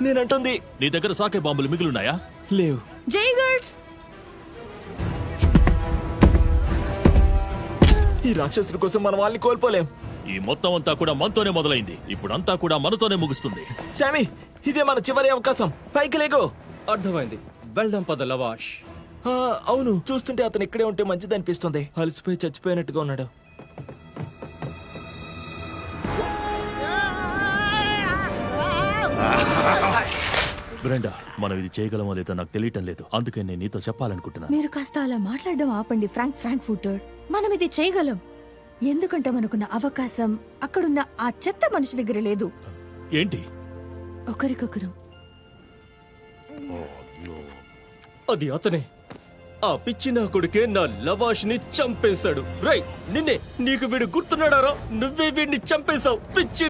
నేనంటుంది నీ దగ్గర సాకే బాంబులు మిగిలిన్నాయా? లేవు. జైగర్స్ ఈ రాక్షసుల కోసం మన వాళ్ళని కోల్పోలేం. ఈ మొత్తం అంతా కూడా మనతోనే మొదలైంది. ఇప్పుడంతా కూడా మనతోనే ముగుస్తుంది. శామీ, ఇదే మన చివరి అవకాశం. పైకి లేగో. అర్థమైంది, వెళ్దాం పద లవాష్. అవును, చూస్తుంటే అతను ఇక్కడే ఉంటే మంచిది అనిపిస్తుంది. అలసిపోయి చచ్చిపోయినట్టుగా ఉన్నాడు. బ్రెండా, మనం ఇది చేయగలమో లేదో నాకు తెలియటం లేదు. అందుకే నేను నీతో చెప్పాలనుకుంటున్నా. మీరు కాస్త అలా మాట్లాడడం ఆపండి ఫ్రాంక్ ఫూటర్. మనం ఇది చేయగలం. ఎందుకంటే మనకున్న అవకాశం అక్కడున్న ఆ చెత్త మనిషి దగ్గర లేదు. ఏంటి? ఒకరికొకరు. అది అతనే. ఆ పిచ్చి నా కొడుకే నా లవాష్ ని చంపేశాడు. రై నిన్నే, నీకు వీడు గుర్తున్నాడారా? నువ్వే వీడిని చంపేశావు పిచ్చి.